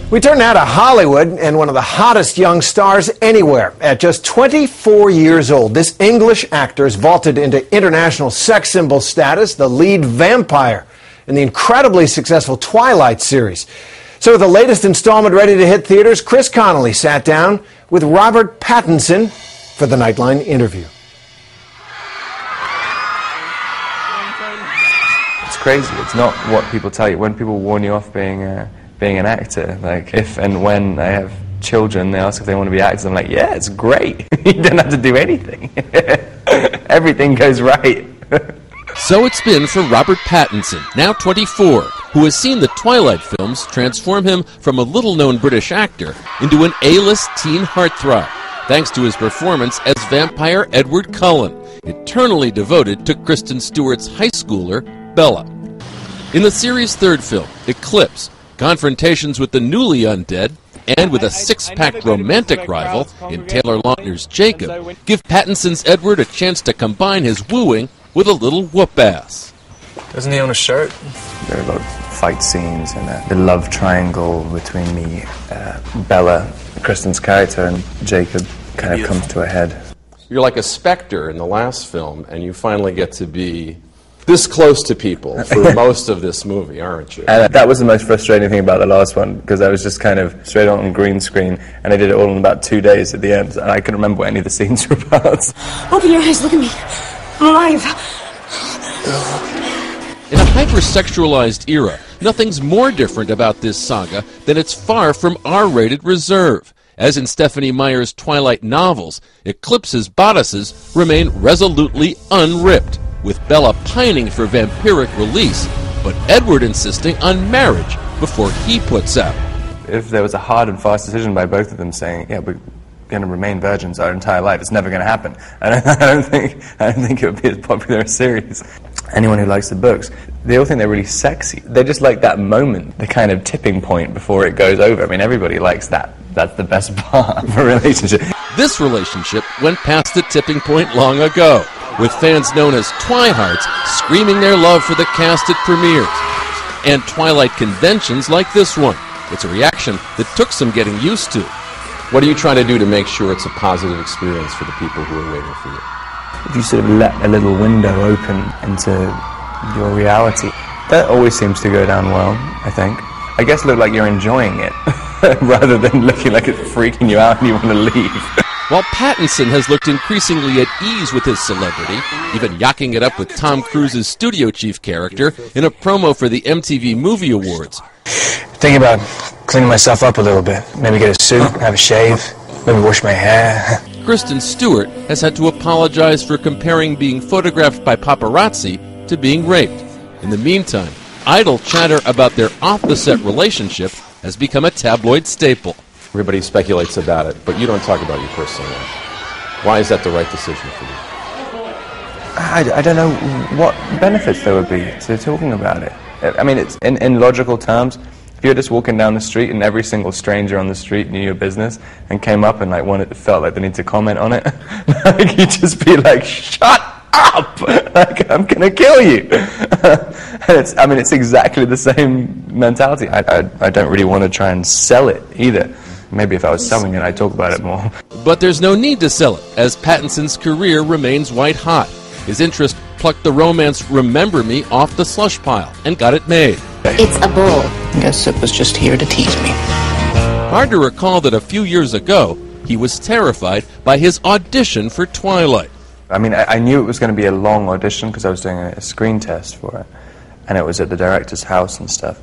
We turn now to Hollywood and one of the hottest young stars anywhere. At just 24 years old, this English actor has vaulted into international sex symbol status, the lead vampire in the incredibly successful Twilight series. So with the latest installment ready to hit theaters, Chris Connolly sat down with Robert Pattinson for the Nightline interview. It's crazy. It's not what people tell you. When people warn you off being an actor, like if and when I have children, they ask if they want to be actors. I'm like, yeah, it's great. You don't have to do anything. Everything goes right. So it's been for Robert Pattinson, now 24, who has seen the Twilight films transform him from a little-known British actor into an A-list teen heartthrob, thanks to his performance as vampire Edward Cullen, eternally devoted to Kristen Stewart's high schooler, Bella. In the series' third film, Eclipse, confrontations with the newly undead and with a six-pack romantic rival in Taylor Lautner's Jacob give Pattinson's Edward a chance to combine his wooing with a little whoop-ass. Doesn't he own a shirt? There are a lot of fight scenes and the love triangle between me, Bella, Kristen's character, and Jacob kind of comes to a head. You're like a specter in the last film, and you finally get to be this close to people for most of this movie, aren't you? And that was the most frustrating thing about the last one, because I was just kind of straight on green screen, and I did it all in about 2 days at the end, and I couldn't remember what any of the scenes were about. Open your eyes, look at me. I'm alive. In a hyper-sexualized era, nothing's more different about this saga than its far from R-rated reserve. As in Stephenie Meyer's Twilight novels, Eclipse's bodices remain resolutely unripped, with Bella pining for vampiric release, but Edward insisting on marriage before he puts out. If there was a hard and fast decision by both of them saying, yeah, we're going to remain virgins our entire life, it's never going to happen. I don't think it would be as popular a series. Anyone who likes the books, they all think they're really sexy. They just like that moment, the kind of tipping point before it goes over. I mean, everybody likes that. That's the best part of a relationship. This relationship went past the tipping point long ago, with fans known as Twihards screaming their love for the cast at premieres, and Twilight conventions like this one. It's a reaction that took some getting used to. What are you trying to do to make sure it's a positive experience for the people who are waiting for you? If you sort of let a little window open into your reality, that always seems to go down well, I think. I guess look like you're enjoying it, rather than looking like it's freaking you out and you want to leave. While Pattinson has looked increasingly at ease with his celebrity, even yakking it up with Tom Cruise's studio chief character in a promo for the MTV Movie Awards. Thinking about cleaning myself up a little bit. Maybe get a suit, have a shave, maybe wash my hair. Kristen Stewart has had to apologize for comparing being photographed by paparazzi to being raped. In the meantime, idle chatter about their off-the-set relationship has become a tabloid staple. Everybody speculates about it, but you don't talk about your personal life. Why is that the right decision for you? I don't know what benefits there would be to talking about it. I mean, it's in logical terms. If you're just walking down the street and every single stranger on the street knew your business and came up and felt like they need to comment on it, like you'd just be like, "Shut up! Like I'm gonna kill you." And it's exactly the same mentality. I don't really want to try and sell it either. Maybe if I was selling it, I'd talk about it more. But there's no need to sell it, as Pattinson's career remains white hot. His interest plucked the romance Remember Me off the slush pile and got it made. It's a bull. Guess it was just here to tease me. Hard to recall that a few years ago, he was terrified by his audition for Twilight. I mean, I knew it was going to be a long audition because I was doing a screen test for it, and it was at the director's house and stuff.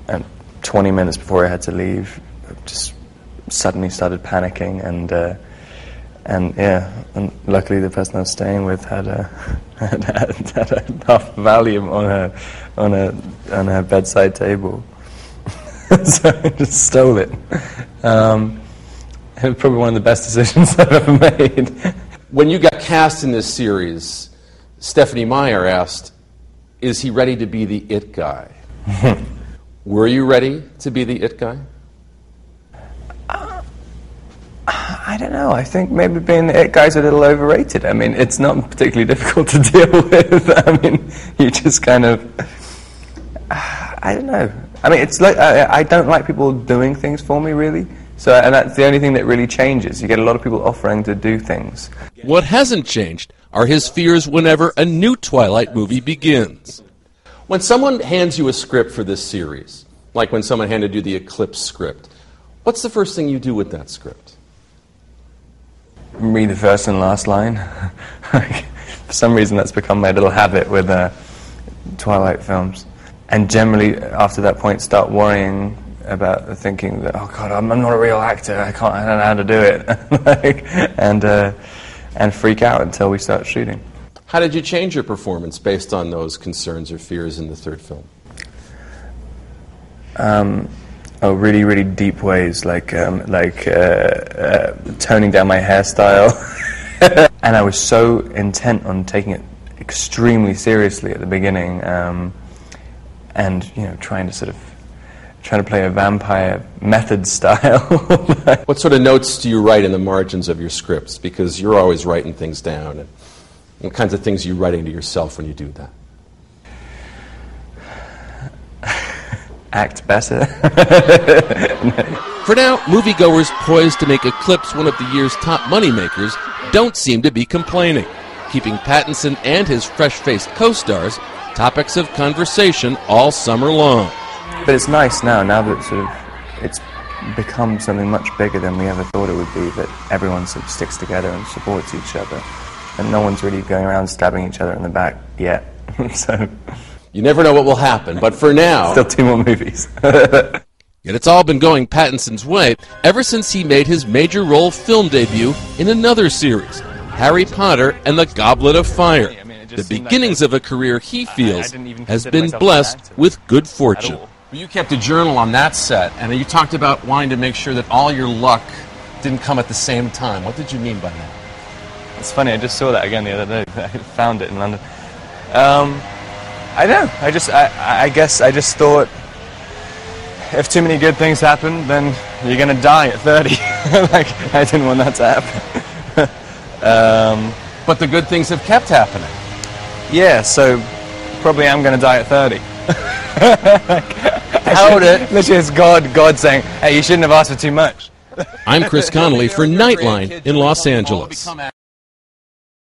And 20 minutes before I had to leave, I just suddenly started panicking, and luckily the person I was staying with had a half Valium on her bedside table, so I just stole it. It was probably one of the best decisions I've ever made. When you got cast in this series, Stephenie Meyer asked, "Is he ready to be the it guy?" Were you ready to be the it guy? I don't know. I think maybe being the it guy's a little overrated. I mean, it's not particularly difficult to deal with. I mean, you just kind of, I don't know. I mean, it's like I don't like people doing things for me, really. So, and that's the only thing that really changes. You get a lot of people offering to do things. What hasn't changed are his fears whenever a new Twilight movie begins. When someone hands you a script for this series, like when someone handed you the Eclipse script, what's the first thing you do with that script? Read the first and last line. For some reason, that's become my little habit with Twilight films. And generally, after that point, start worrying about thinking that, oh God, I'm not a real actor. I don't know how to do it, and freak out until we start shooting. How did you change your performance based on those concerns or fears in the third film? Really, really deep ways, like toning down my hairstyle. And I was so intent on taking it extremely seriously at the beginning, and trying to play a vampire method style. What sort of notes do you write in the margins of your scripts? Because you're always writing things down. And what kinds of things are you writing to yourself when you do that? Act better. For now, moviegoers poised to make Eclipse one of the year's top moneymakers don't seem to be complaining, keeping Pattinson and his fresh-faced co-stars topics of conversation all summer long. But it's nice now that it's become something much bigger than we ever thought it would be, that everyone sort of sticks together and supports each other, and no one's really going around stabbing each other in the back yet. So you never know what will happen, but for now... Still 2 more movies. Yet it's all been going Pattinson's way ever since he made his major role film debut in another series, Harry Potter and the Goblet of Fire. The beginnings of a career he feels has been blessed with good fortune. You kept a journal on that set, and you talked about wanting to make sure that all your luck didn't come at the same time. What did you mean by that? It's funny, I just saw that again the other day. I found it in London. I don't know. I guess I just thought if too many good things happen, then you're going to die at 30. Like, I didn't want that to happen. But the good things have kept happening. Yeah, so probably I'm going to die at 30. How'd it? Literally, it's God saying, hey, you shouldn't have asked for too much. I'm Chris Connolly for Nightline in Los Angeles.